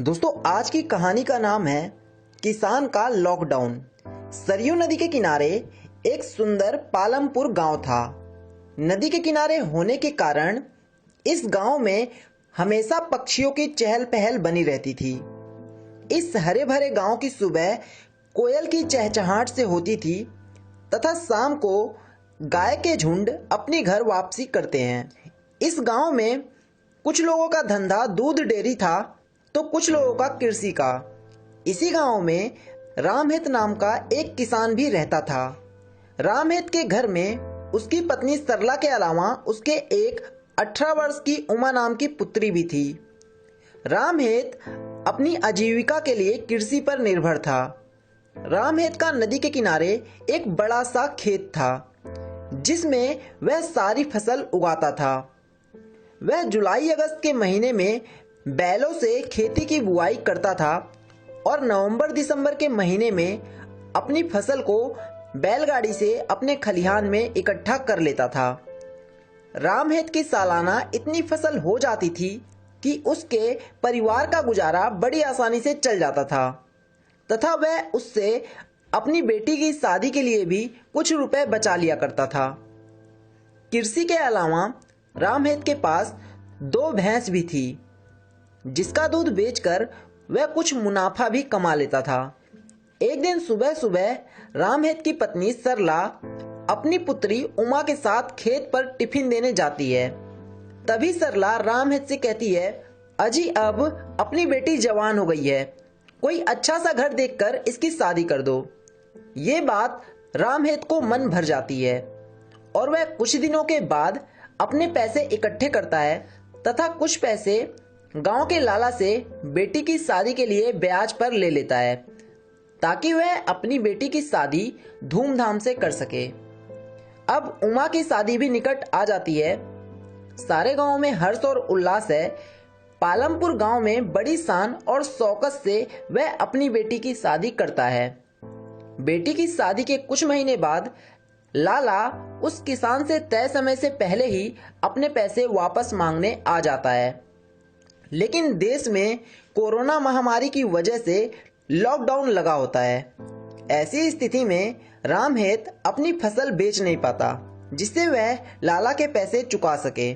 दोस्तों आज की कहानी का नाम है किसान का लॉकडाउन। सरयू नदी के किनारे एक सुंदर पालमपुर गांव था। नदी के किनारे होने के कारण इस गांव में हमेशा पक्षियों की चहल पहल बनी रहती थी। इस हरे भरे गांव की सुबह कोयल की चहचहाहट से होती थी तथा शाम को गाय के झुंड अपनी घर वापसी करते हैं। इस गांव में कुछ लोगों का धंधा दूध डेयरी था तो कुछ लोगों का कृषि का। इसी गांव में रामहित नाम का एक किसान भी रहता था। रामहित के घर में उसकी पत्नी सरला के अलावा उसके एक 18 वर्ष की उमा नाम की पुत्री भी थी। रामहित अपनी आजीविका के लिए कृषि पर निर्भर था। रामहित का नदी के किनारे एक बड़ा सा खेत था जिसमें वह सारी फसल उगाता था। वह जुलाई अगस्त के महीने में बैलों से खेती की बुआई करता था और नवंबर दिसंबर के महीने में अपनी फसल को बैलगाड़ी से अपने खलिहान में इकट्ठा कर लेता था। रामहित की सालाना इतनी फसल हो जाती थी कि उसके परिवार का गुजारा बड़ी आसानी से चल जाता था तथा वह उससे अपनी बेटी की शादी के लिए भी कुछ रुपए बचा लिया करता था। कृषि के अलावा रामहित के पास 2 भैंस भी थी जिसका दूध बेचकर वह कुछ मुनाफा भी कमा लेता था। एक दिन सुबह सुबह रामहित की पत्नी सरला अपनी पुत्री उमा के साथ खेत पर टिफिन देने जाती है। तभी सरला रामहित से कहती है, अजी अब अपनी बेटी जवान हो गई है, कोई अच्छा सा घर देखकर इसकी शादी कर दो। ये बात रामहित को मन भर जाती है और वह कुछ दिनों के बाद अपने पैसे इकट्ठे करता है तथा कुछ पैसे गांव के लाला से बेटी की शादी के लिए ब्याज पर ले लेता है ताकि वह अपनी बेटी की शादी धूमधाम से कर सके। अब उमा की शादी भी निकट आ जाती है। सारे गांव में हर्ष और उल्लास है। पालमपुर गांव में बड़ी शान और शौकत से वह अपनी बेटी की शादी करता है। बेटी की शादी के कुछ महीने बाद लाला उस किसान से तय समय से पहले ही अपने पैसे वापस मांगने आ जाता है। लेकिन देश में कोरोना महामारी की वजह से लॉकडाउन लगा होता है। ऐसी स्थिति में रामहित अपनी फसल बेच नहीं पाता जिससे वह लाला के पैसे चुका सके।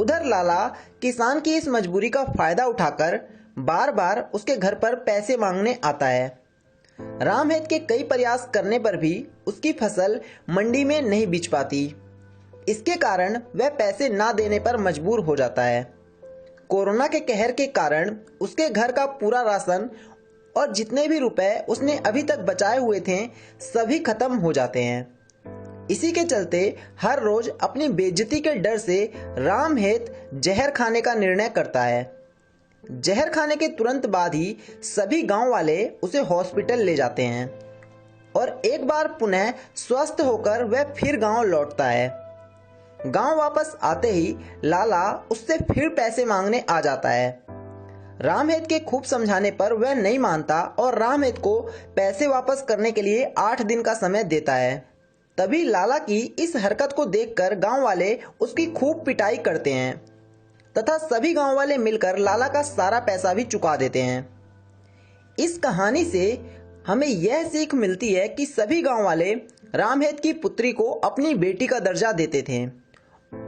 उधर लाला किसान की इस मजबूरी का फायदा उठाकर बार बार उसके घर पर पैसे मांगने आता है। रामहित के कई प्रयास करने पर भी उसकी फसल मंडी में नहीं बिच पाती। इसके कारण वह पैसे ना देने पर मजबूर हो जाता है। कोरोना के कहर के कारण उसके घर का पूरा राशन और जितने भी रुपए उसने अभी तक बचाए हुए थे सभी खत्म हो जाते हैं। इसी के चलते हर रोज अपनी बेइज्जती के डर से रामहित जहर खाने का निर्णय करता है। जहर खाने के तुरंत बाद ही सभी गांव वाले उसे हॉस्पिटल ले जाते हैं और एक बार पुनः स्वस्थ होकर वह फिर गांव लौटता है। गांव वापस आते ही लाला उससे फिर पैसे मांगने आ जाता है। रामहित के खूब समझाने पर वह नहीं मानता और रामहित को पैसे वापस करने के लिए 8 दिन का समय देता है। तभी लाला की इस हरकत को देखकर गांव वाले उसकी खूब पिटाई करते हैं तथा सभी गांव वाले मिलकर लाला का सारा पैसा भी चुका देते हैं। इस कहानी से हमें यह सीख मिलती है कि सभी गांव वाले रामहित की पुत्री को अपनी बेटी का दर्जा देते थे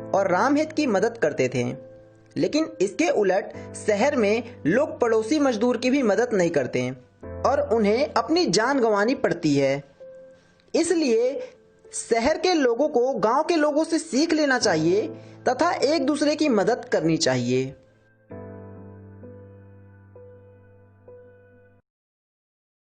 और रामहित की मदद करते थे। लेकिन इसके उलट शहर में लोग पड़ोसी मजदूर की भी मदद नहीं करते और उन्हें अपनी जान गंवानी पड़ती है। इसलिए शहर के लोगों को गांव के लोगों से सीख लेना चाहिए तथा एक दूसरे की मदद करनी चाहिए।